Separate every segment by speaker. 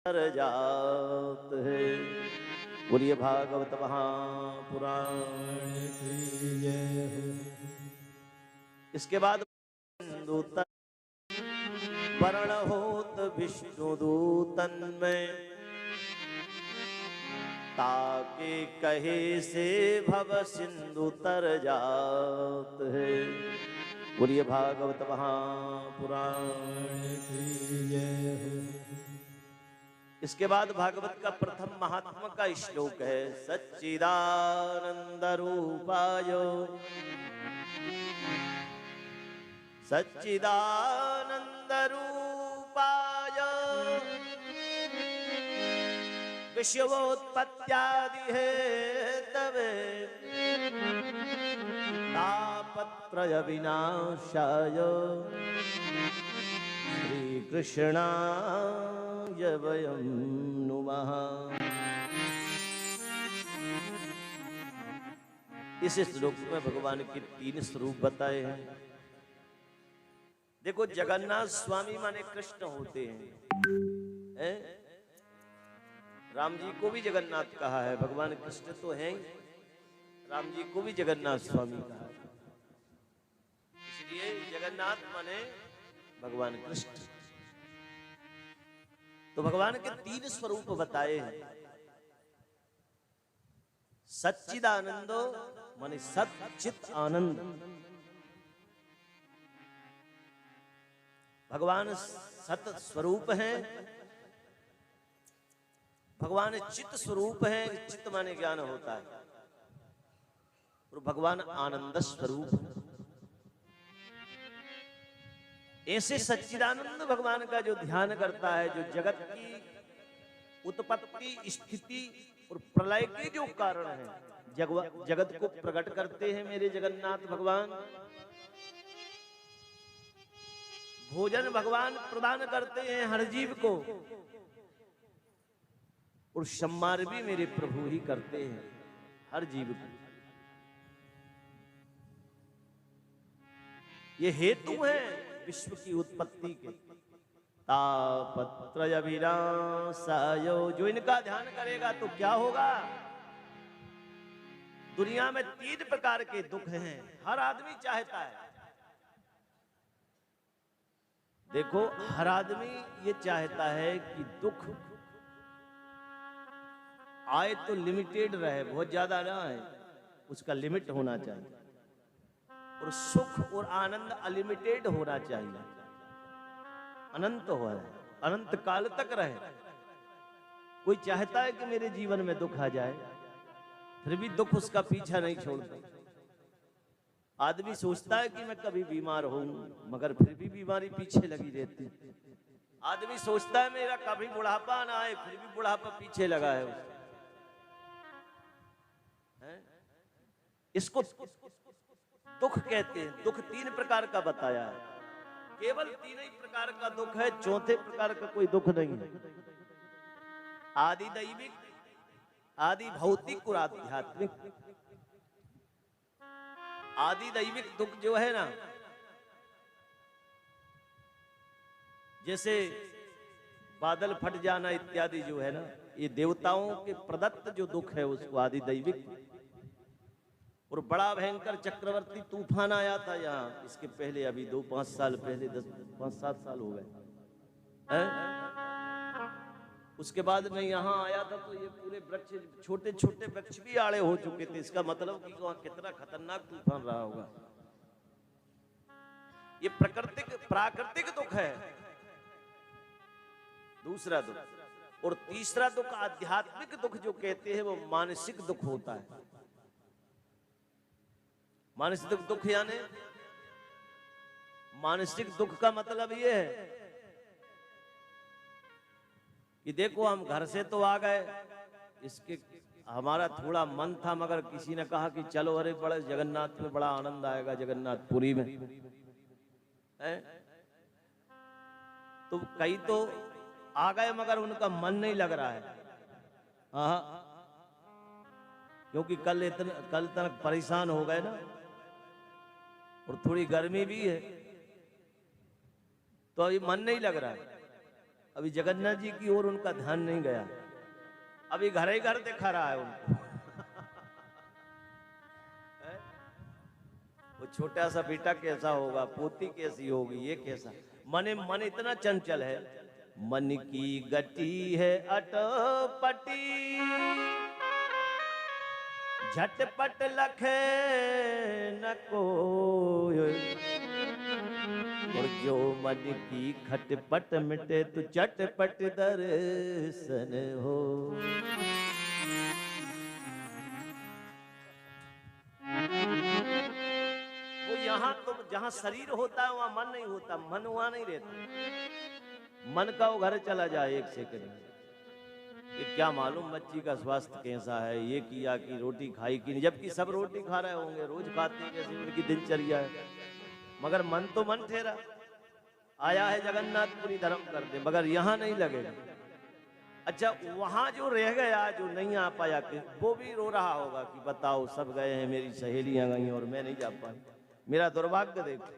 Speaker 1: जात है। बोलिए भागवत महापुराण की जय हो। इसके बाद वर्ण होत विष्णु दूतन में, ताके कहे से भव सिंधु तर जात है। बोलिए भागवत महापुराण की जय हो। इसके बाद भागवत का प्रथम महात्मा का श्लोक है। सच्चिदानंद रूपाय सच्चिदानंद रूपाय विश्वोत्पत्त्यादि हेतवे तापत्रय विनाशाय श्री कृष्णाय वयं नुमः। इस श्लोक में भगवान के 3 स्वरूप बताए हैं। देखो, जगन्नाथ स्वामी माने कृष्ण होते हैं, राम जी को भी जगन्नाथ कहा है। भगवान कृष्ण तो हैं, राम जी को भी जगन्नाथ स्वामी कहा है। इसलिए जगन्नाथ माने भगवान कृष्ण। तो भगवान के 3 स्वरूप बताए हैं। सच्चिदानंदो माने सच्चित आनंद। भगवान सत स्वरूप हैं, भगवान चित स्वरूप हैं। चित माने ज्ञान होता है। और भगवान आनंद स्वरूप है। ऐसे सच्चिदानंद भगवान का जो ध्यान करता है, जो जगत की उत्पत्ति, स्थिति और प्रलय के जो कारण है, जगत को प्रकट करते हैं मेरे जगन्नाथ भगवान। भोजन भगवान प्रदान करते हैं हर जीव को, और सम्मान भी मेरे प्रभु ही करते हैं हर जीव को। ये हेतु हैं विश्व की उत्पत्ति के। तापत्रय विनाशाय, जो इनका ध्यान करेगा तो क्या होगा? दुनिया में 3 प्रकार के दुख हैं, हर आदमी चाहता है। देखो, हर आदमी ये चाहता है कि दुख आए तो लिमिटेड रहे, बहुत ज्यादा ना आए, उसका लिमिट होना चाहिए। और सुख और आनंद अलिमिटेड होना चाहिए, अनंत हो रहा है, अनंत काल तक रहे। कोई चाहता है कि मेरे जीवन में दुख आ जाए, फिर भी दुख उसका पीछा नहीं छोड़ता। आदमी सोचता है कि मैं कभी बीमार हूं, मगर फिर भी बीमारी पीछे लगी रहती। आदमी सोचता है मेरा कभी बुढ़ापा ना आए, फिर भी बुढ़ापा पीछे लगा है उसका। इसको दुख कहते हैं। दुख 3 प्रकार का बताया है, केवल 3 ही प्रकार का दुख है, चौथे प्रकार का कोई दुख नहीं है। आदि दैविक, आदि भौतिक और आध्यात्मिक। आदि दैविक दुख जो है ना, जैसे बादल फट जाना इत्यादि जो है ना, ये देवताओं के प्रदत्त जो दुख है उसको आदि दैविक। और बड़ा भयंकर चक्रवर्ती तूफान आया था यहाँ, इसके पहले अभी 2-5 साल पहले, 5-7 साल हो गए। उसके बाद में यहाँ आया था तो ये पूरे वृक्ष, छोटे छोटे वृक्ष भी आड़े हो चुके थे। इसका मतलब कि वहाँ कितना खतरनाक तूफान रहा होगा। ये प्राकृतिक दुख है, दूसरा दुख। और तीसरा दुख आध्यात्मिक दुख जो कहते हैं, वो मानसिक दुख होता है। मानसिक दुख यानी, मानसिक दुख का मतलब ये है कि देखो, हम घर से तो आ गए, इसके हमारा थोड़ा मन था, मगर किसी ने कहा कि चलो, अरे बड़े जगन्नाथ में बड़ा आनंद आएगा, जगन्नाथपुरी में है। तो कई तो आ गए मगर उनका मन नहीं लग रहा है। हाँ, क्योंकि कल तक परेशान हो गए ना, और थोड़ी गर्मी भी है, तो अभी मन नहीं लग रहा है। अभी जगन्नाथ जी की ओर उनका ध्यान नहीं गया, अभी घर ही घर दिखा रहा है उनको। वो छोटा सा बेटा कैसा होगा, पोती कैसी होगी, ये कैसा। मन इतना चंचल है, मन की गति है अटपटी, झटपट लखे न कोई, और जो मन की खटपट मिटे तो चटपट दर्शन हो। वो यहाँ तो जहाँ शरीर होता है वहाँ मन नहीं होता, मन वहाँ नहीं रहता। मन का वो घर चला जाए एक सेकंड में, कि क्या मालूम बच्ची का स्वास्थ्य कैसा है, ये किया कि रोटी खाई कि नहीं, जबकि सब रोटी खा रहे होंगे, रोज खाते हैं जैसे उनकी दिनचर्या है, मगर मन तो मन ठहरा आया है जगन्नाथपुरी धर्म करते, मगर यहाँ नहीं लगेगा। अच्छा, वहां जो रह गया, जो नहीं आ पाया, वो भी रो रहा होगा कि बताओ सब गए हैं, मेरी सहेलियां गई और मैं नहीं जा पाई, मेरा दुर्भाग्य देखो।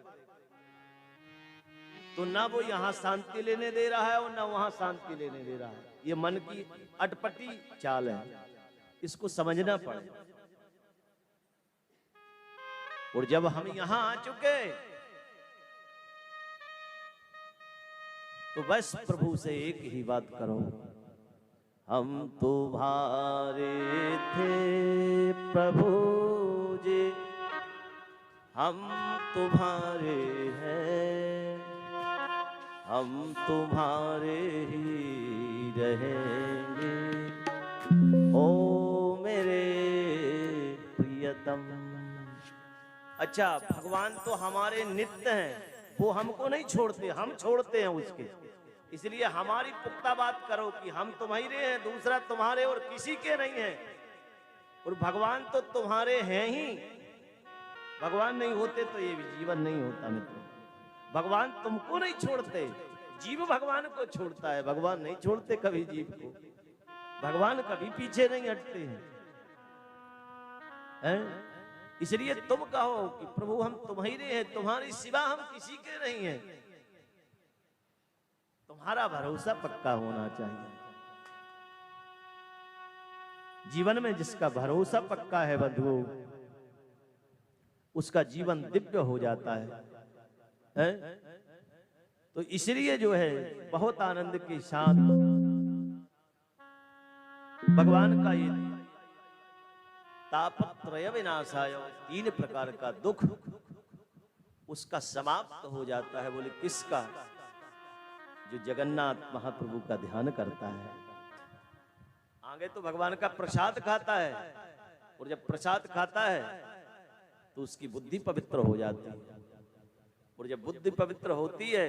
Speaker 1: तो ना वो यहाँ शांति लेने दे रहा है और ना वहां शांति लेने दे रहा है। ये मन की अटपटी चाल है, इसको समझना पड़ेगा। और जब हम यहां आ चुके तो बस प्रभु से एक ही बात करो, हम तुम्हारे थे प्रभु जी, हम तुम्हारे हैं, हम तुम्हारे ही रहेंगे, ओ मेरे प्रियतम। अच्छा, भगवान तो हमारे नित्य हैं, वो हमको नहीं छोड़ते, हम छोड़ते हैं उसके। इसलिए हमारी पुख्ता बात करो कि हम तुम्हारे हैं, दूसरा तुम्हारे और किसी के नहीं है। और भगवान तो तुम्हारे हैं ही, भगवान नहीं होते तो ये जीवन नहीं होता मित्रों। भगवान तुमको नहीं छोड़ते, जीव भगवान को छोड़ता है, भगवान नहीं छोड़ते कभी जीव को। भगवान कभी पीछे नहीं हटते हैं। इसलिए तुम कहो कि प्रभु हम तुम्हारे हैं, तुम्हारी सिवा हम किसी के नहीं हैं। तुम्हारा भरोसा पक्का होना चाहिए। जीवन में जिसका भरोसा पक्का है बंधुओं, उसका जीवन दिव्य हो जाता है? तो इसलिए जो है बहुत आनंद के साथ भगवान का ये तापत्रय विनाशाय, 3 प्रकार का दुख उसका समाप्त हो जाता है। बोले किसका? जो जगन्नाथ महाप्रभु का ध्यान करता है। आगे तो भगवान का प्रसाद खाता है, और जब प्रसाद खाता है तो उसकी बुद्धि पवित्र हो जाती है, और जब बुद्धि पवित्र होती है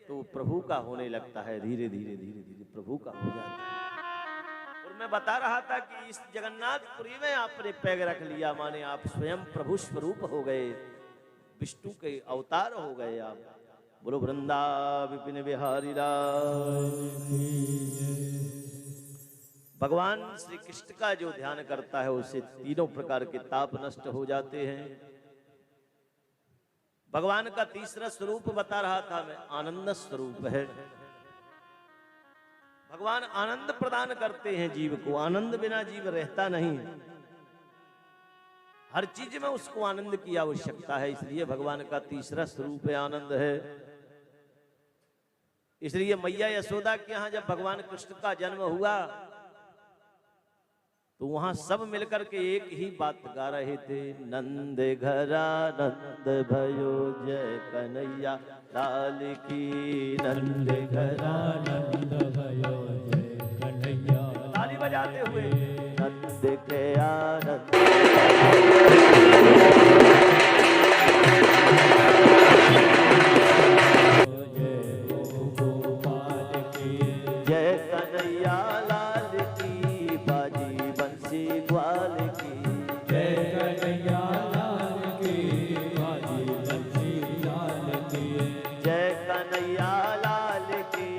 Speaker 1: तो वो प्रभु का होने लगता है, धीरे धीरे धीरे धीरे प्रभु का हो जाता है। और मैं बता रहा था कि इस जगन्नाथपुरी में आपने पैग रख लिया, माने आप स्वयं प्रभु स्वरूप हो गए, विष्णु के अवतार हो गए आप। बोलो वृंदा विपिन बिहारी लाल। भगवान श्री कृष्ण का जो ध्यान करता है उससे 3 प्रकार के ताप नष्ट हो जाते हैं। भगवान का तीसरा स्वरूप बता रहा था मैं, आनंद स्वरूप है। भगवान आनंद प्रदान करते हैं जीव को, आनंद बिना जीव रहता नहीं। हर चीज में उसको आनंद की आवश्यकता है, इसलिए भगवान का तीसरा स्वरूप है आनंद है। इसलिए मैया यशोदा के यहाँ जब भगवान कृष्ण का जन्म हुआ तो वहां सब मिलकर के एक ही बात गा रहे थे, नंद घरा नंद भयो जय कन्हैया लाल की, नंद घरा नंद भयो जय कन्हैया। ताली बजाते हुए नंद के आनंद जय कन्हैया लाल की, बाजी बंसी ग्वाल की, जय कन्हैया लाल की, बाजी बंसी ग्वाल की, जय कन्हैया लाल की,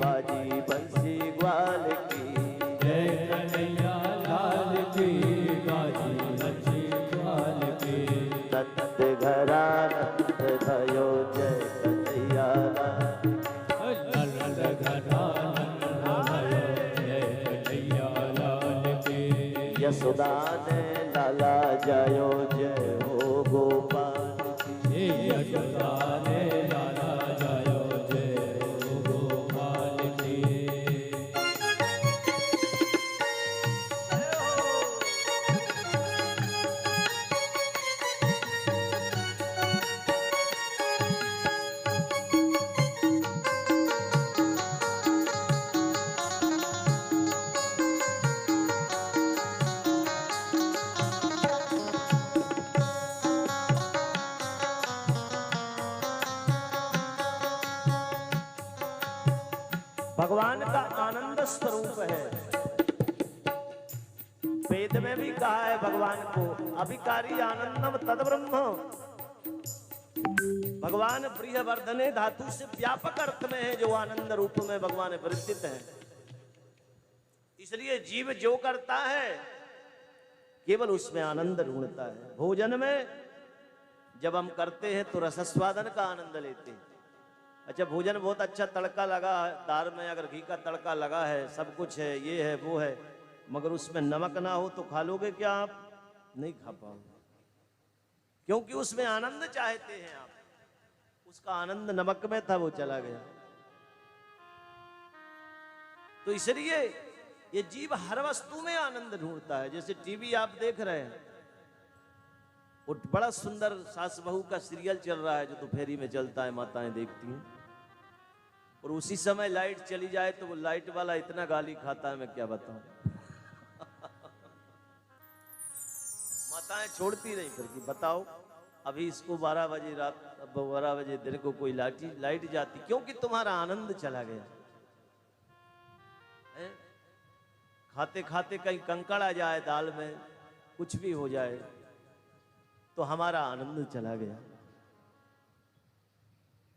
Speaker 1: बाजी बंसी ग्वाल की, जय कन्हैया लाल की, बाजी बंसी ग्वाल की। नंद घरा नंद भयो जय कन्हैया लाल, नंद घरा यशोदा ने लाला जयो जय हो गोपाल की।
Speaker 2: यशोदा ने लाला जयो जय हो गोपाल की।
Speaker 1: भगवान का आनंद स्वरूप है। वेद में भी कहा है भगवान को अभिकारी आनंदम तद ब्रह्म। भगवान प्रियवर्धने धातु से व्यापक अर्थ में है, जो आनंद रूप में भगवान परिचित है। इसलिए जीव जो करता है केवल उसमें आनंद ढूंढता है। भोजन में जब हम करते हैं तो रसस्वादन का आनंद लेते हैं। अच्छा, भोजन बहुत अच्छा तड़का लगा है, दाल में अगर घी का तड़का लगा है, सब कुछ है, ये है वो है, मगर उसमें नमक ना हो तो खा लोगे क्या आप? नहीं खा पाओगे, क्योंकि उसमें आनंद चाहते हैं आप। उसका आनंद नमक में था, वो चला गया। तो इसलिए ये जीव हर वस्तु में आनंद ढूंढता है। जैसे टीवी आप देख रहे हैं, वो बड़ा सुंदर सास बहू का सीरियल चल रहा है जो दोपहरी में चलता है, माताएं देखती हैं, और उसी समय लाइट चली जाए तो वो लाइट वाला इतना गाली खाता है, मैं क्या बताऊं। माताएं छोड़ती नहीं फिर कि बताओ अभी इसको 12 बजे रात, 12 बजे दिन को कोई लाइट जाती, क्योंकि तुम्हारा आनंद चला गया है? खाते खाते कहीं कंकड़ आ जाए दाल में, कुछ भी हो जाए तो हमारा आनंद चला गया।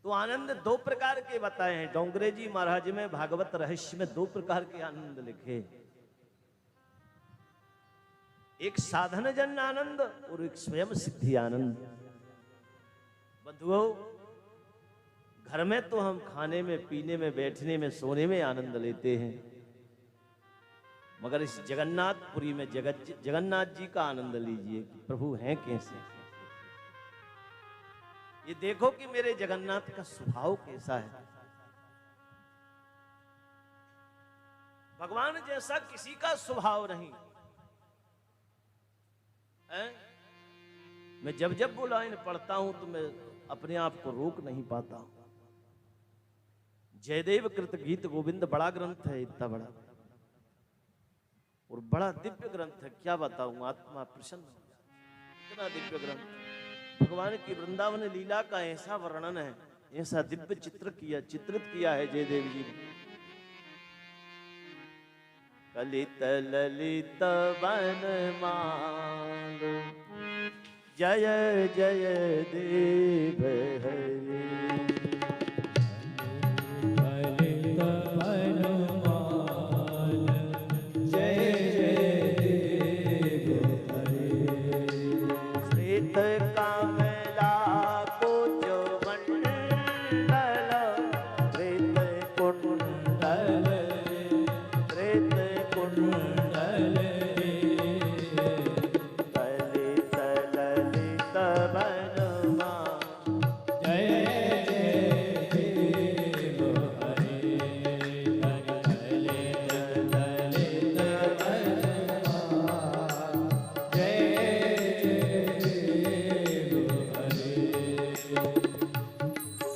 Speaker 1: तो आनंद दो प्रकार के बताए हैं। डोंगरे जी महाराज में भागवत रहस्य में 2 प्रकार के आनंद लिखे। एक साधन जन आनंद और एक स्वयं सिद्धि आनंद। बंधुओं, घर में तो हम खाने में, पीने में, बैठने में, सोने में आनंद लेते हैं, मगर इस जगन्नाथपुरी में जगन्नाथ जी का आनंद लीजिए कि प्रभु हैं कैसे। ये देखो कि मेरे जगन्नाथ का स्वभाव कैसा है। भगवान जैसा किसी का स्वभाव नहीं है। मैं जब जब वो लाइन पढ़ता हूं तो मैं अपने आप को रोक नहीं पाता हूं। जयदेव कृत गीत गोविंद बड़ा ग्रंथ है, इतना बड़ा और बड़ा दिव्य ग्रंथ है, क्या बताऊं, आत्मा प्रसन्न हो जाती। इतना दिव्य ग्रंथ, भगवान की वृंदावन लीला का ऐसा वर्णन है, ऐसा दिव्य चित्रित किया है जयदेव जी ने। कलित ललित वनमाल जय जय देव हरि।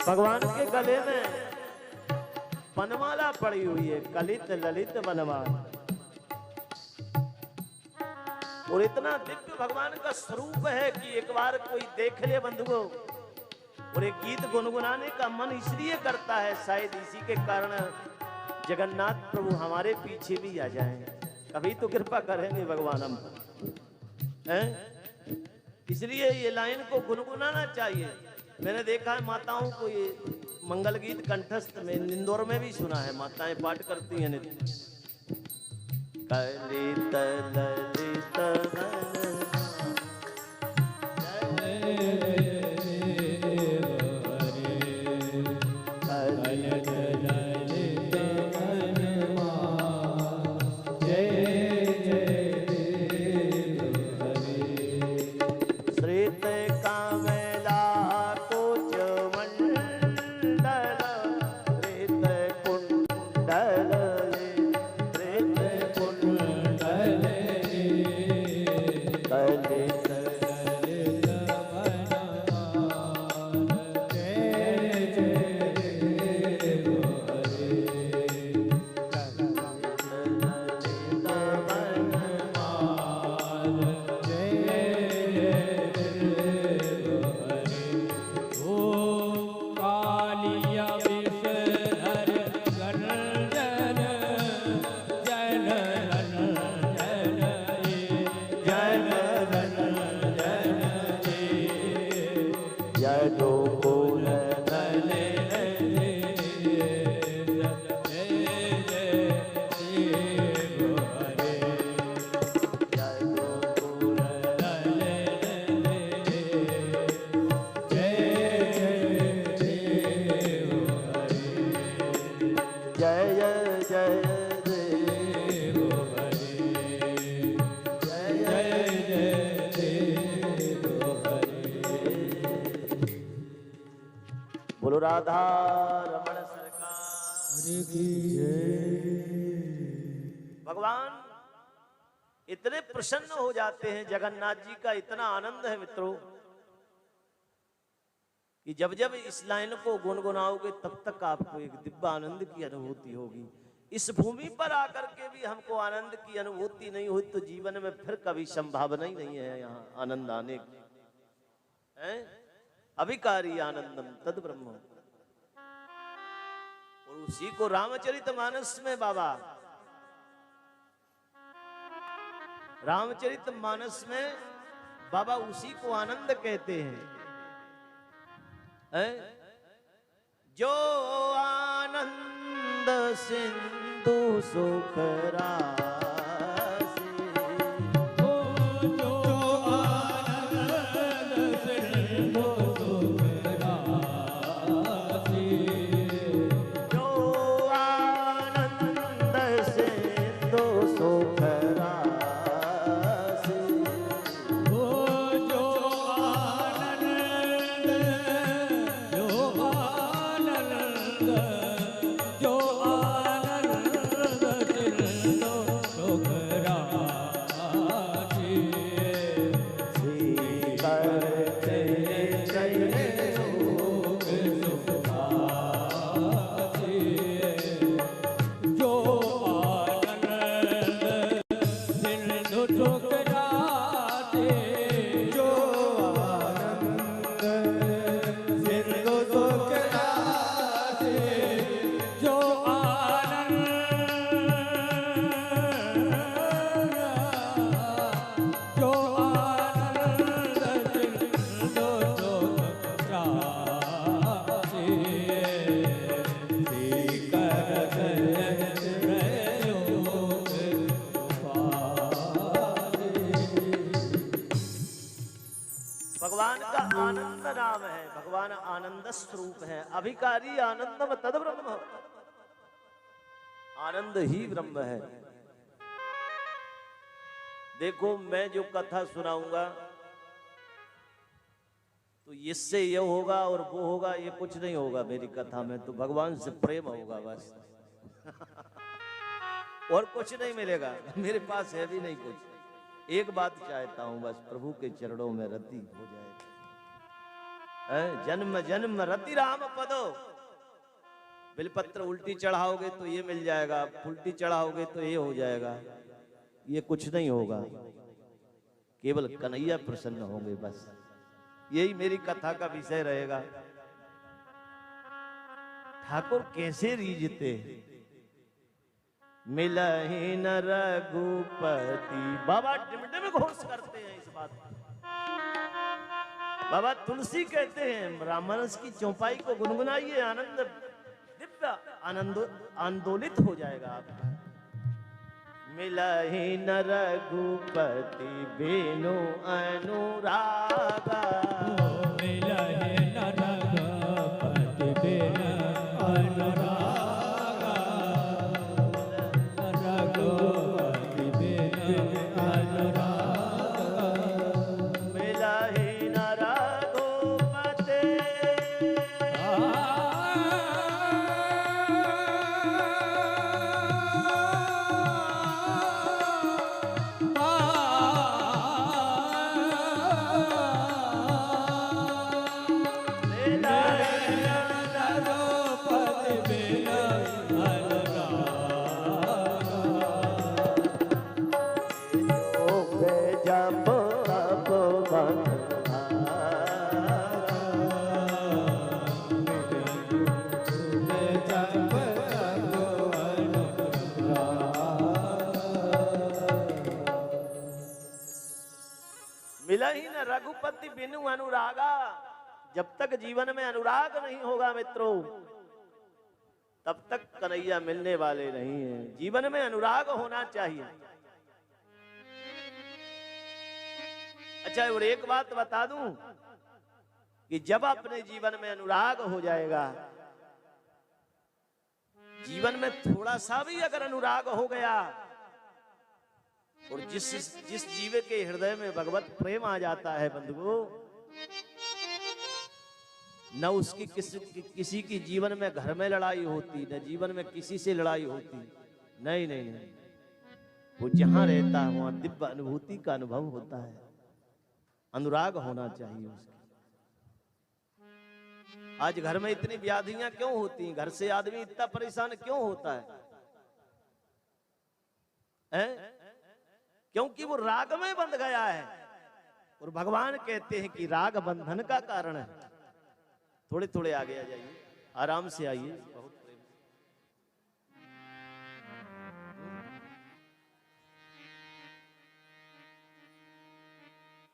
Speaker 1: भगवान के गले में वनमाला पड़ी हुई है, कलित ललित वनमाला, और इतना दिव्य भगवान का स्वरूप है कि एक बार कोई देख ले बंधुओं, और एक गीत गुनगुनाने का मन इसलिए करता है, शायद इसी के कारण जगन्नाथ प्रभु हमारे पीछे भी आ जाएं। कभी तो कृपा करेंगे भगवान हम हैं, इसलिए ये लाइन को गुनगुनाना चाहिए। मैंने देखा है माताओं को ये मंगल गीत कंठस्थ में, इंदौर में भी सुना है, माताएं पाठ करती हैं नित्य। कलित ललित बोलो राधा रमण सरकार
Speaker 2: हरि की जय।
Speaker 1: भगवान इतने प्रसन्न हो जाते हैं, जगन्नाथ जी का इतना आनंद है मित्रों कि जब जब इस लाइन को गुनगुनाओगे तब तक आपको एक दिव्य आनंद की अनुभूति होगी। इस भूमि पर आकर के भी हमको आनंद की अनुभूति नहीं हुई तो जीवन में फिर कभी संभावना ही नहीं है यहाँ आनंद आने की। अभिकारी आनंदम तद ब्रह्म, और उसी को रामचरितमानस में बाबा, रामचरितमानस में बाबा उसी को आनंद कहते हैं। जो आनंद सिंधु सुख राशि,
Speaker 2: जो आनंद सिंधु सुख राशि,
Speaker 1: जो आनंद सिंधु सुख राशि, भगवान का आनंद नाम है, भगवान आनंद स्वरूप है। अभिकारी आनंदम तद ब्रह्म, आनंद ही ब्रह्म है। देखो मैं जो कथा सुनाऊंगा तो इससे ये होगा और वो होगा, ये कुछ नहीं होगा मेरी कथा में। तो भगवान से प्रेम होगा बस और कुछ नहीं मिलेगा, मेरे पास है भी नहीं कुछ। एक बात चाहता हूं बस, प्रभु के चरणों में रति हो जाए। जन्म जन्म रति राम पदो, बिलपत्र उल्टी चढ़ाओगे तो ये मिल जाएगा, उल्टी चढ़ाओगे तो ये हो जाएगा, ये कुछ नहीं होगा। केवल कन्हैया प्रसन्न होंगे बस, यही मेरी कथा का विषय रहेगा। ठाकुर कैसे रीझते, मिलहि न रघुपति, बाबा डिमडिम घोष करते हैं इस बात को। बाबा तुलसी कहते हैं रामरस की चौपाई को गुनगुनाइए, आनंद दिव्य आनंद आंदोलित हो जाएगा आपका। मिलहि न रघुपति बेनु अनुरागा,
Speaker 2: मिलहि न रघुपति बेनु अनुरागा, रघुपति बेनु अनुरागा,
Speaker 1: मिलहि न रघुपति मिलहि न रघुपति बिनु अनुरागा। जब तक जीवन में अनुराग नहीं होगा मित्रों, तब तक कन्हैया मिलने वाले नहीं हैं। जीवन में अनुराग होना चाहिए। अच्छा, और एक बात बता दूं कि जब अपने जीवन में अनुराग हो जाएगा, जीवन में थोड़ा सा भी अगर अनुराग हो गया, और जिस जीव के हृदय में भगवत प्रेम आ जाता है बंधुओं, न उसकी किसी की जीवन में घर में लड़ाई होती, न जीवन में किसी से लड़ाई होती। नहीं नहीं नहीं, वो जहां रहता है वहां दिव्य अनुभूति का अनुभव होता है। अनुराग होना चाहिए उसका। आज घर में इतनी व्याधियां क्यों होती हैं? घर से आदमी इतना परेशान क्यों होता है? क्योंकि वो राग में बंध गया है। और भगवान कहते हैं कि राग बंधन का कारण है। थोड़े थोड़े आगे आ जाइए, आराम से आइए, बहुत प्रेम।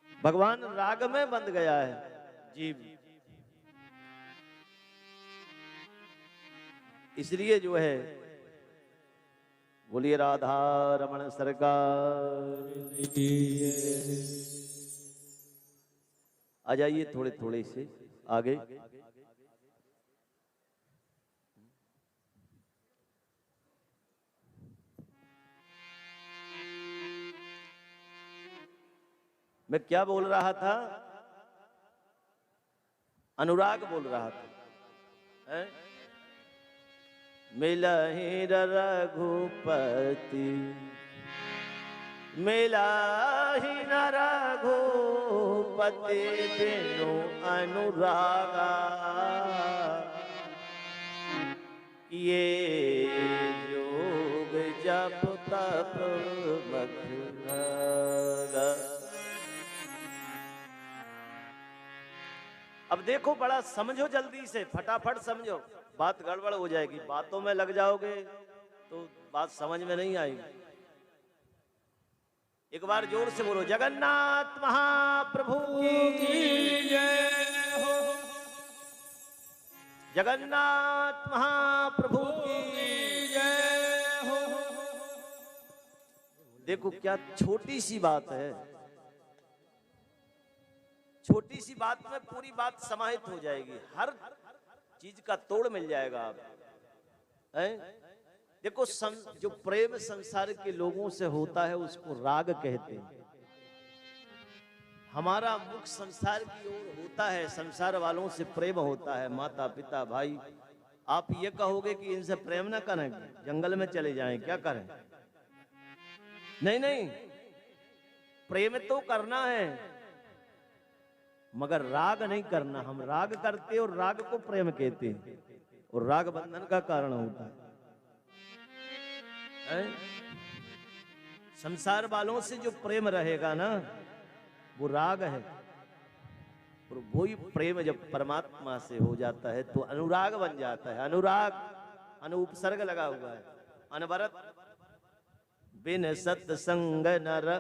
Speaker 1: भगवान राग में बंध गया है जीव, इसलिए जो है, बोलिए राधा रमण सरकार की जय। आ जाइए थोड़े थोड़े से आगे। मैं क्या बोल रहा था? अनुराग बोल रहा था। मिलहि रघुपति मिलहि न रघुपति बिनु अनुरागा, ये योग जप तप मत लगा। अब देखो, बड़ा समझो, जल्दी से फटाफट समझो, बात गड़बड़ हो जाएगी। बातों में लग जाओगे तो बात समझ में नहीं आएगी। एक बार जोर से बोलो, जगन्नाथ महाप्रभु की जय हो, जगन्नाथ महाप्रभु की जय हो। देखो क्या छोटी सी बात है, छोटी सी बात में पूरी बात समाहित हो जाएगी, हर चीज का तोड़ मिल जाएगा आप। देखो, जो प्रेम संसार के लोगों से होता है उसको राग कहते हैं। हमारा मुख संसार की ओर होता है, संसार वालों से प्रेम होता है, माता पिता भाई। आप ये कहोगे कि इनसे प्रेम ना करें, जंगल में चले जाएं, क्या करें? नहीं नहीं, प्रेम तो करना है मगर राग नहीं करना। हम राग करते और राग को प्रेम कहते हैं, और राग बंधन का कारण होता है। संसार वालों से जो प्रेम रहेगा ना, वो राग है। और वही प्रेम जब परमात्मा से हो जाता है तो अनुराग बन जाता है। अनुराग, अनुपसर्ग लगा हुआ है। अनवरत बिन सत्संग नर,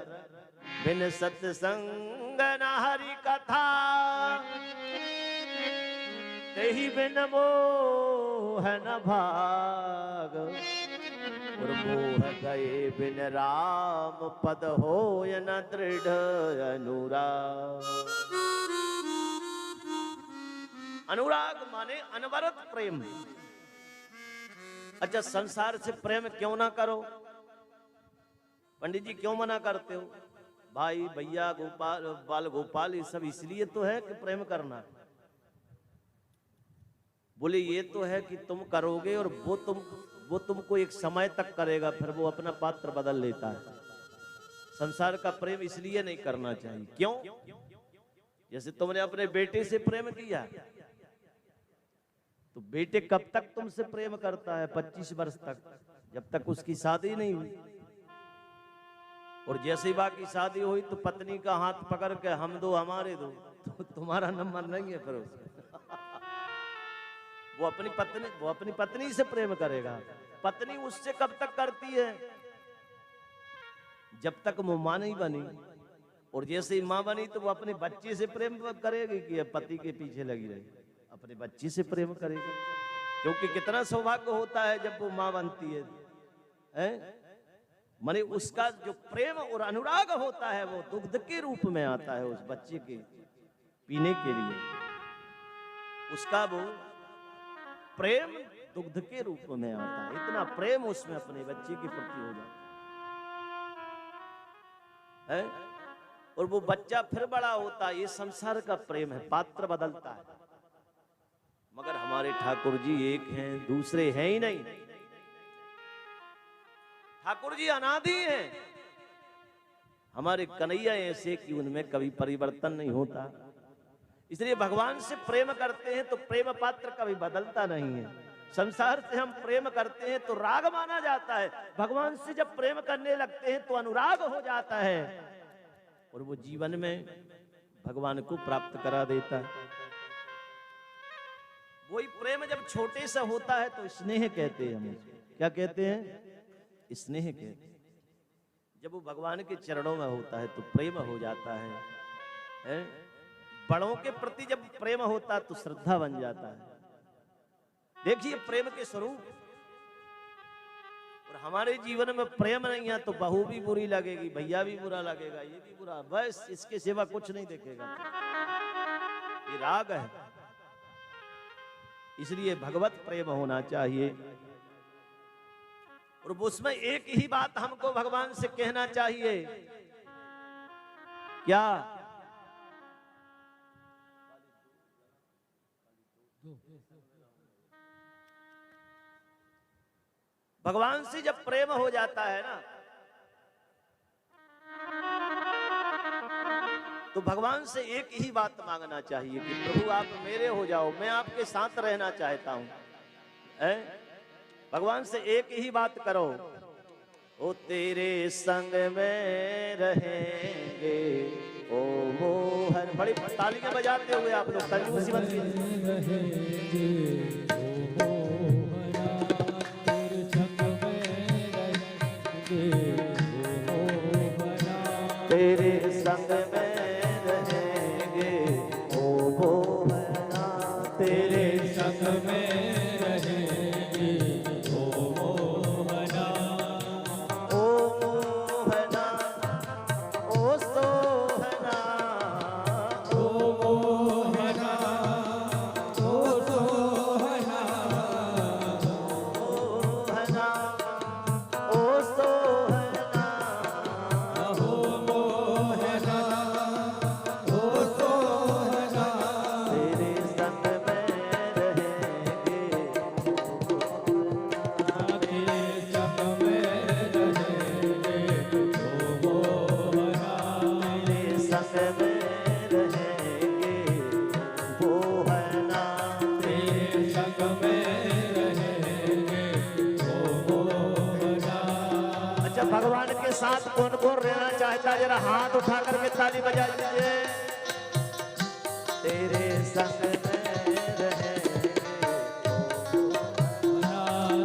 Speaker 1: बिन सत्संग न हरि कथा, तेहि बिन मोह न भाग, और मोह गए बिन राम पद होय न दृढ़ अनुराग। अनुराग माने अनवरत प्रेम। अच्छा, संसार से प्रेम क्यों ना करो? पंडित जी क्यों मना करते हो? भाई भैया गोपाल बाल गोपाल, ये सब इसलिए तो है कि प्रेम करना। बोले ये तो है कि तुम करोगे और वो तुमको एक समय तक करेगा, फिर वो अपना पात्र बदल लेता है। संसार का प्रेम इसलिए नहीं करना चाहिए। क्यों? जैसे तुमने अपने बेटे से प्रेम किया, तो बेटे कब तक तुमसे प्रेम करता है? 25 वर्ष तक, जब तक उसकी शादी नहीं हुई। और जैसे ही बाकी शादी हुई तो पत्नी का हाथ पकड़ के हम दो हमारे दो, तो तुम्हारा नंबर नहीं है फिर उसमें। वो अपनी पत्नी से प्रेम करेगा। पत्नी उससे कब तक करती है? जब तक वो मां नहीं बनी। और जैसे ही मां बनी तो वो अपने बच्चे से प्रेम करेगी कि पति के पीछे लगी रही, अपने बच्चे से प्रेम करेगी। क्योंकि कितना सौभाग्य होता है जब वो मां बनती है, माने उसका जो प्रेम और अनुराग होता है वो दुग्ध के रूप में आता है उस बच्चे के पीने के लिए। उसका वो प्रेम दुग्ध के रूप में आता है। इतना प्रेम उसमें अपने बच्चे के प्रति हो जाता है। और वो बच्चा फिर बड़ा होता है। ये संसार का प्रेम है, पात्र बदलता है। मगर हमारे ठाकुर जी एक हैं, दूसरे हैं ही नहीं। ठाकुर जी अनादि हैं। हमारे कन्हैया ऐसे कि उनमें कभी परिवर्तन नहीं होता। इसलिए भगवान से प्रेम करते हैं तो प्रेम पात्र कभी बदलता नहीं है। संसार से हम प्रेम करते हैं तो राग माना जाता है, भगवान से जब प्रेम करने लगते हैं तो अनुराग हो जाता है और वो जीवन में भगवान को प्राप्त करा देता है। वही प्रेम जब छोटे सा होता है तो स्नेह कहते हैं। हम क्या कहते हैं? स्नेह कहते हैं। जब वो भगवान के चरणों में होता है तो प्रेम हो जाता है। बड़ों के प्रति जब प्रेम होता है तो श्रद्धा बन जाता है। देखिए प्रेम के स्वरूप। और हमारे जीवन में प्रेम नहीं है तो बहू भी बुरी लगेगी, भैया भी बुरा लगेगा, ये भी बुरा, बस इसके सिवा कुछ नहीं देखेगा। ये राग है। इसलिए भगवत प्रेम होना चाहिए। और उसमें एक ही बात हमको भगवान से कहना चाहिए, क्या? भगवान से जब प्रेम हो जाता है ना तो भगवान से एक ही बात मांगना चाहिए कि प्रभु आप मेरे हो जाओ, मैं आपके साथ रहना चाहता हूं। भगवान से एक ही बात करो, ओ तेरे संग में रहेंगे ओ मोहन। बड़ी तालियां बजाते हुए आप लोग कंजूसी मत तेरे संग में रहेंगे ओ मोहना, तेरे संग में रहेंगे ओ मोहना। ओ मोहना ओ सोहना, ओ मोहना ओ सोहना, मोहना ओ सोहना। भगवान के साथ कौन कौन रहना चाहता है? जरा हाथ उठा करके ताली बजा दीजिए। तेरे संग में रहेंगे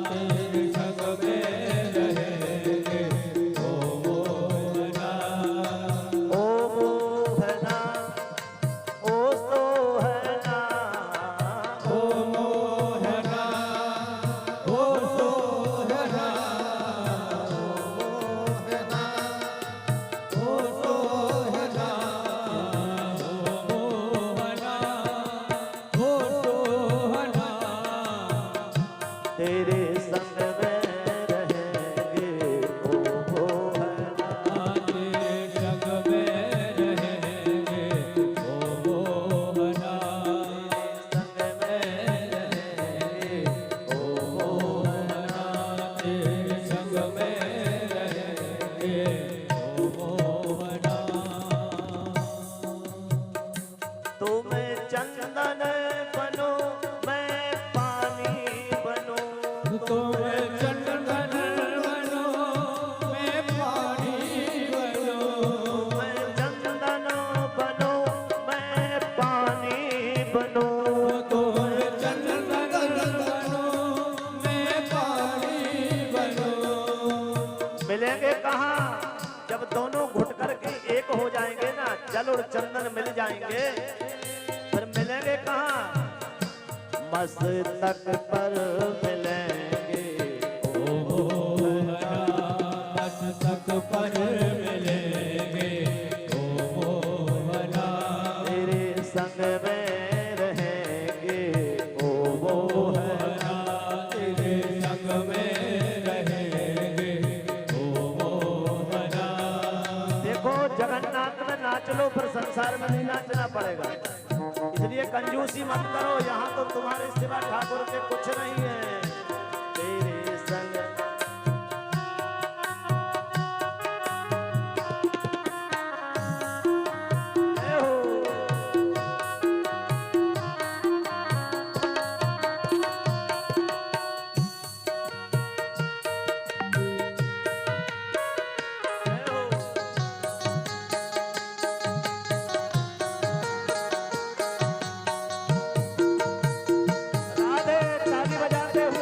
Speaker 1: तेरे संग में रहेंगे ओ मोहना, ओ मोहना ओ सोहना, ओ मोहना ओ सोहना, तेरे संग में रहेंगे ओ मोहना, तेरे संग में रहेंगे ओ मोहना, संग में रहेंगे ओ मोहना, तेरे संग में रहेंगे ओ मोहना। तुम्हें चंदन बनो मैं पानी बनो, तुम्हें चंदन बनो मैं पानी बनो, मैं चंदन बनो मैं पानी बनो, तुम्हें चंदन बनो मैं पानी बनो। मिलेंगे कहाँ? जब दोनों घुट करके एक हो जाएंगे ना, जल और चंदन मिल जाएंगे, पर मिलेंगे कहाँ? मस्तक पर मिलेंगे ओ मोहना, मस्तक पर मिलेंगे ओ मोहना, तेरे संग में रहेंगे ओ मोहना, तेरे संग में रहेंगे ओ मोहना। देखो जगन्नाथ में नाच लो, फिर संसार में नहीं नाचना पड़ेगा। इसलिए कंजूसी मत करो, यहाँ तो तुम्हारे सिवा ठाकुर के कुछ नहीं है। तेरे संग ए हो। राधे ताली बजाते हुए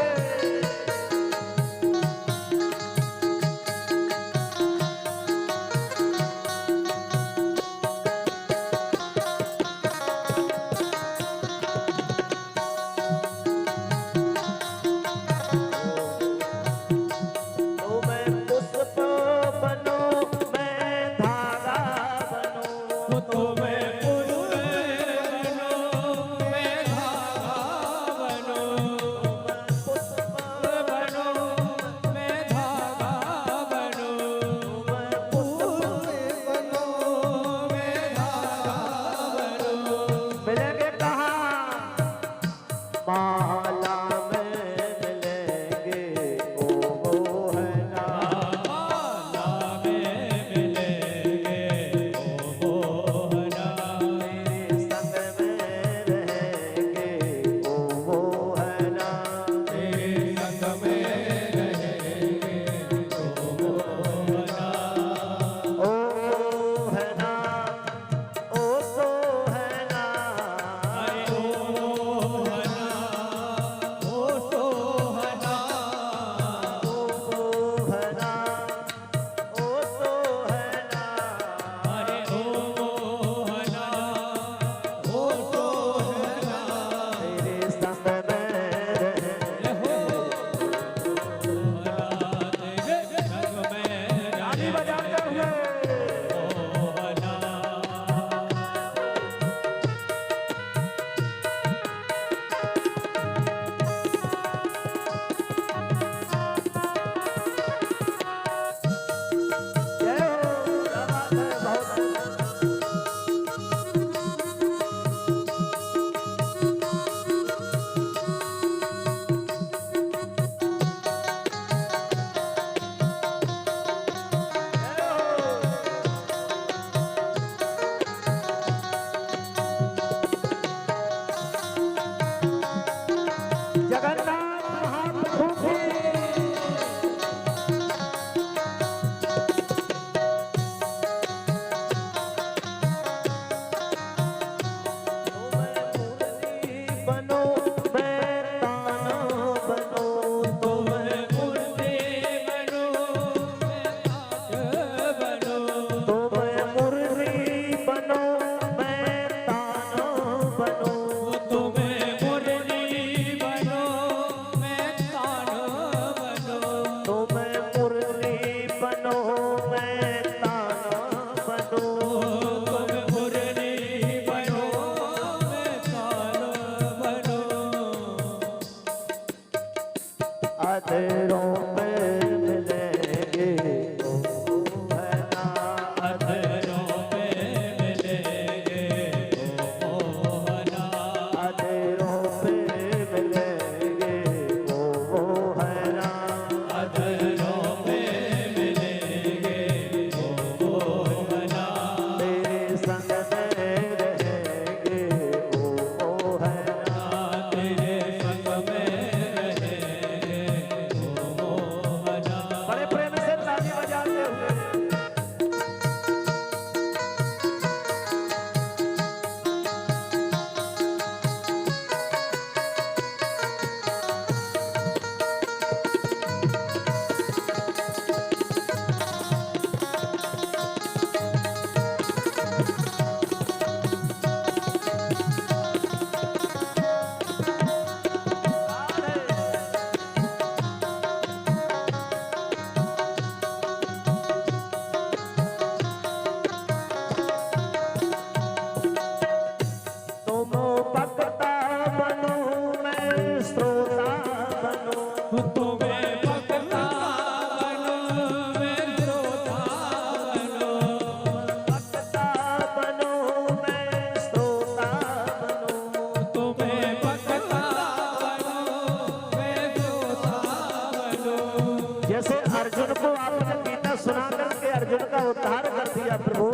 Speaker 1: अर्जुन का उद्धार कर दिया प्रभु।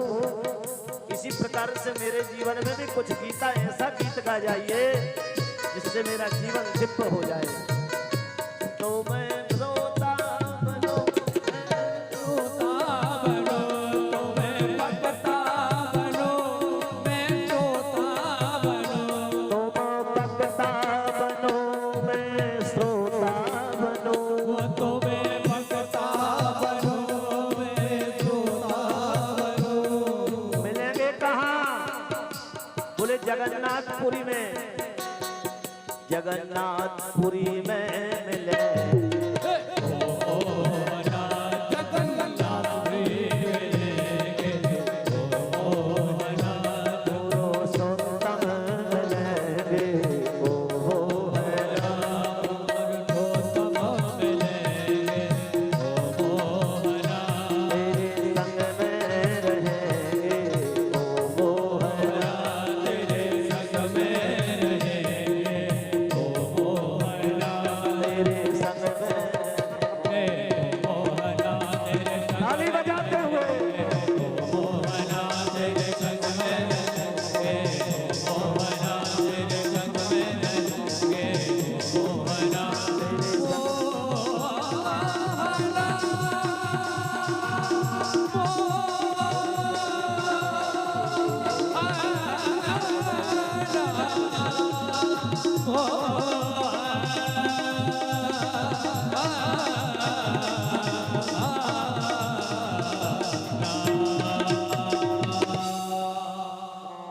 Speaker 1: इसी प्रकार से मेरे जीवन में भी कुछ गीता ऐसा गीत गा जाइए जिससे मेरा जीवन दिव्य हो जाए। तो मैं रोता बनो,
Speaker 2: रोता बनो, तो मैं भक्ता बनो, मैं रोता बनो,
Speaker 1: तो मैं भक्ता बनो, मैं श्रोता बनो,
Speaker 2: तो मैं भक्ता बनो, मैं रोता बनो।
Speaker 1: मिलेंगे कहाँ? बोले जगन्नाथपुरी में, जगन्नाथपुरी में मिले।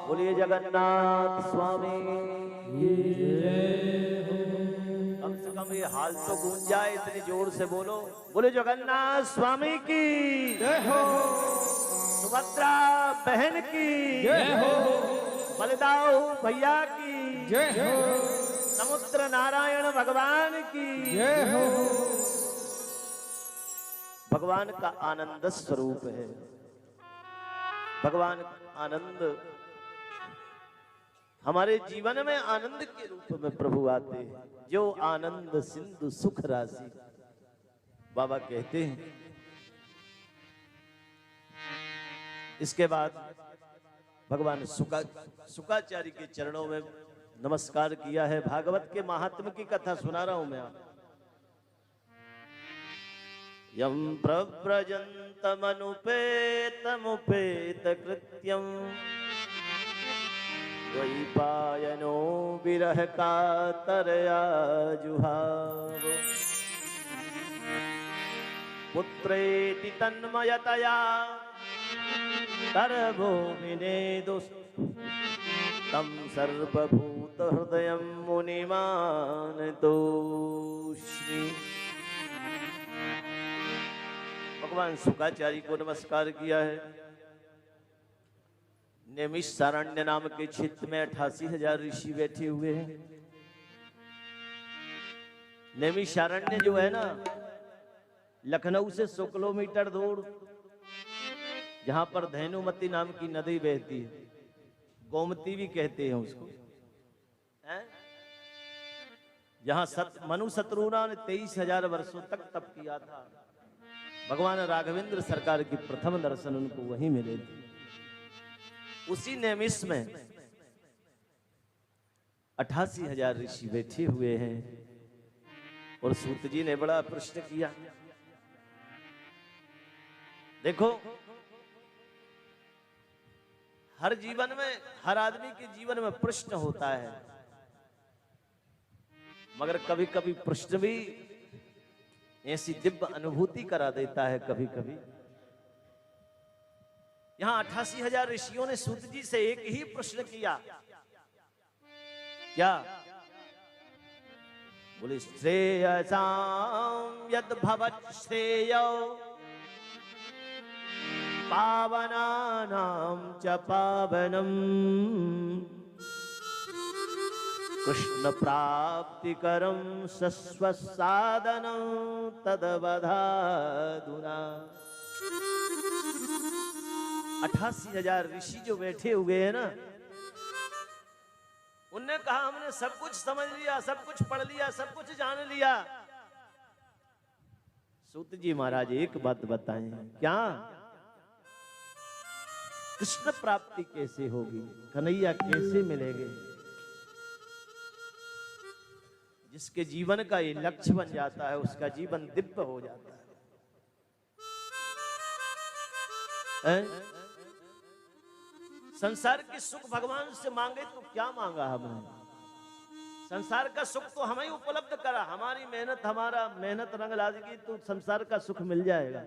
Speaker 1: बोलिए जगन्नाथ स्वामी। कम से कम ये हाल तो गूंज जाए, इतनी जोर से बोलो। बोले जगन्नाथ स्वामी की
Speaker 2: जय हो,
Speaker 1: सुभद्रा बहन की
Speaker 2: जय हो,
Speaker 1: बलदाऊ भैया की
Speaker 2: जय हो,
Speaker 1: समुद्र नारायण भगवान की
Speaker 2: जय हो।
Speaker 1: भगवान का आनंद स्वरूप है। भगवान आनंद हमारे जीवन में आनंद के रूप में प्रभु आते हैं। जो आनंद सिंधु सुख राशि बाबा कहते हैं। इसके बाद भगवान शुकाचार्य के चरणों में नमस्कार किया है। भागवत के महात्म्य की कथा सुना रहा हूं मैं आप। यम प्रव्रजन्तमनुपेतमुपेत कृत्यम द्वैपायनो विरह कातरया जुहाव पुत्रेति तन्मयतया तरभूमिनेदुस् तं सर्वभूत हृदयं मुनिमानतोऽस्मि। भगवान शुकाचार्य को नमस्कार किया है। नैमिषारण्य नाम के क्षेत्र में 88,000 ऋषि बैठे हुए हैं। नैमिषारण्य जो है ना, लखनऊ से 100 किलोमीटर दूर, जहां पर धैनुमती नाम की नदी बहती है, गोमती भी कहते हैं उसको, जहां मनु शत्रुघ्न ने 23,000 वर्षों तक तप किया था। भगवान राघवेंद्र सरकार की प्रथम दर्शन उनको वहीं मिले थे। उसी नैमिष में 88,000 ऋषि बैठे हुए हैं। और सूत जी ने बड़ा प्रश्न किया। देखो, हर जीवन में, हर आदमी के जीवन में प्रश्न होता है, मगर कभी कभी प्रश्न भी ऐसी दिव्य अनुभूति करा देता है। कभी कभी यहां 88,000 ऋषियों ने सूत जी से एक ही प्रश्न किया। क्या? बोले श्रेयसां यद भवत् श्रेयो पावनानां च पावनम् कृष्ण प्राप्तिकरं सस्वसादनं तदवधाधुना। 88,000 ऋषि जो बैठे हुए हैं ना, उनने कहा हमने सब कुछ समझ लिया, सब कुछ पढ़ लिया, सब कुछ जान लिया। सूत जी महाराज एक बात बताएं। क्या? कृष्ण प्राप्ति कैसे होगी, कन्हैया कैसे मिलेंगे। जिसके जीवन का ये लक्ष्य बन जाता है उसका जीवन दिव्य हो जाता है? संसार के सुख भगवान से मांगे तो क्या मांगा हमने? संसार का सुख तो हमें ही उपलब्ध करा, हमारी मेहनत, हमारा मेहनत रंग लाएगी तो संसार का सुख मिल जाएगा।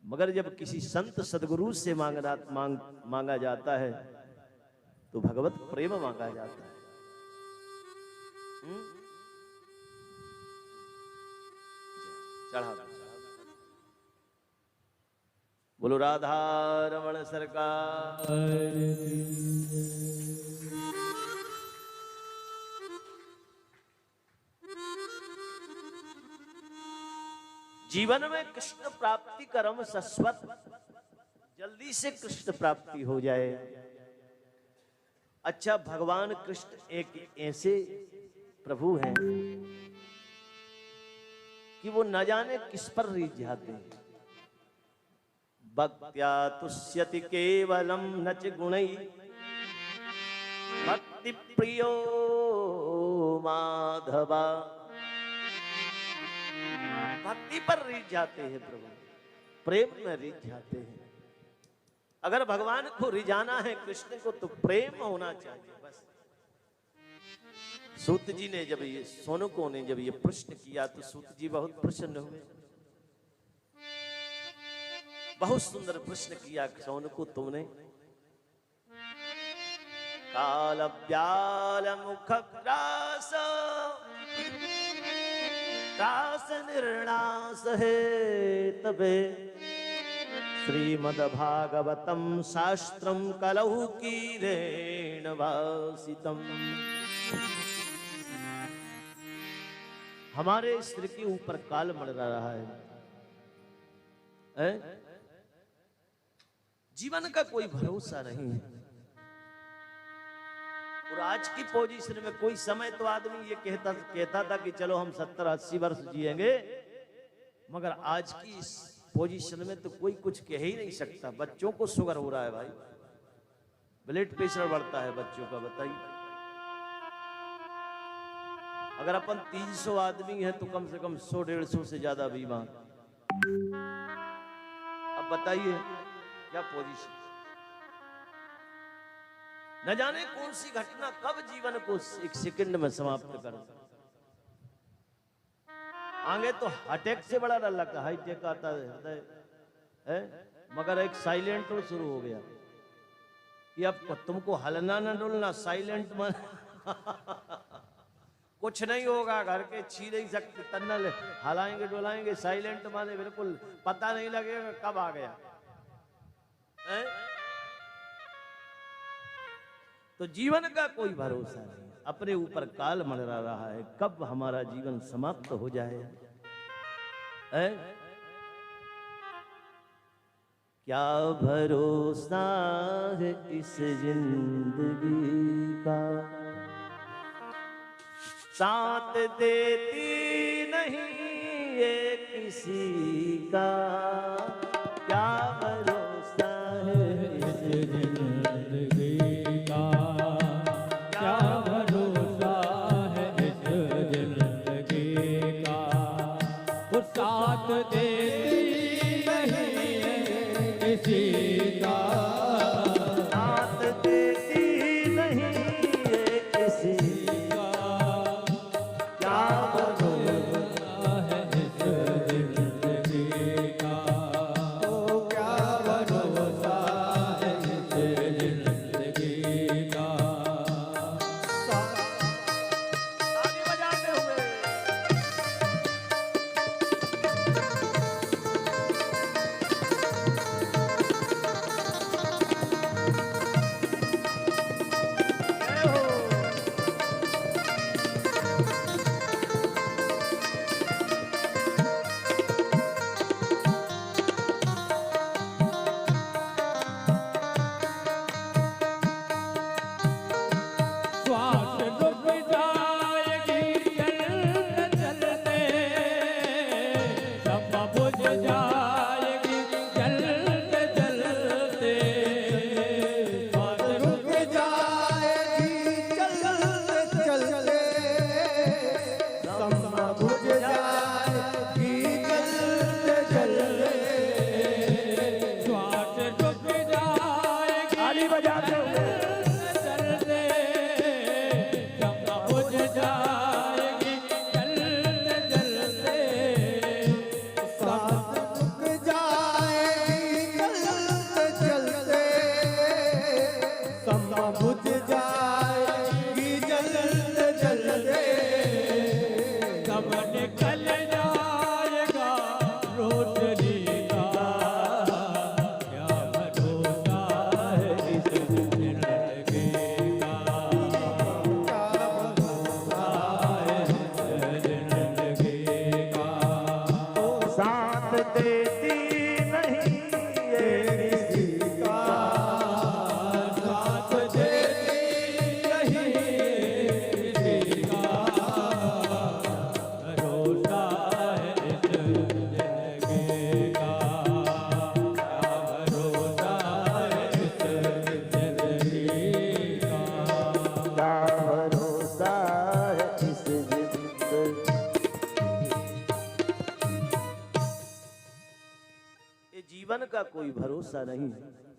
Speaker 1: मगर जब किसी संत सदगुरु से मांगा जाता है तो भगवत प्रेम मांगा जाता है। चढ़ा बोलो राधा रमण सरकार। जीवन में कृष्ण प्राप्ति कर्म शाश्वत, जल्दी से कृष्ण प्राप्ति हो जाए। अच्छा, भगवान कृष्ण एक ऐसे प्रभु हैं कि वो न जाने किस पर रीझ जाते हैं। भक्त्या तुष्यति केवलम नच गुणै भक्ति प्रियो माधवा। भक्ति पर रीझ जाते हैं प्रभु, प्रेम में रीझ जाते हैं। अगर भगवान को रिझाना है कृष्ण को तो प्रेम होना चाहिए बस। सूत जी ने जब ये सोनुको ने जब ये प्रश्न किया तो सूत जी बहुत प्रसन्न हुए। बहुत सुंदर प्रश्न किया सोनुको तुमने। काल व्याल मुख ग्रास दास निर्णास है तबे श्रीमद्भागवतम शास्त्रम कलहु कीरेण वासितम। हमारे सिर के ऊपर काल मंडरा रहा है? जीवन का कोई भरोसा नहीं है। और आज की पोजीशन में कोई समय तो आदमी ये कहता था कि चलो हम 70-80 वर्ष जिएंगे, मगर आज की इस पोजीशन में तो कोई कुछ कह ही नहीं सकता। बच्चों को शुगर हो रहा है भाई, ब्लड प्रेशर बढ़ता है बच्चों का, बताइए। अगर अपन 300 आदमी है तो कम से कम 100-150 से ज्यादा बीमार। अब बताइए क्या पोजीशन। न जाने कौन सी घटना कब जीवन को एक सेकंड में समाप्त कर। आगे तो अटैक से बड़ा डर लगता है, हाई टेक आता है, मगर एक साइलेंट और शुरू हो गया कि अब तुमको हलना न डुलना, साइलेंट में कुछ नहीं होगा, घर के छी नहीं सकते, तन्नल हलाएंगे डुलाएंगे, साइलेंट माने बिल्कुल पता नहीं लगेगा कब आ गया है? तो जीवन का कोई भरोसा नहीं, अपने ऊपर काल मंडरा रहा है, कब हमारा जीवन समाप्त हो जाए है? क्या भरोसा है इस जिंदगी का, साथ देती नहीं ये किसी का। क्या भरोसा है इस जिंदगी का, क्या भरोसा है इस जिंदगी का, वो साथ देती नहीं किसी का, साथ देती नहीं ये किसी का। क्या भरोसा है इस जिंदगी का, तो क्या भरोसा है इस जिंदगी का। ताली बजाते हुए कोई भरोसा नहीं है।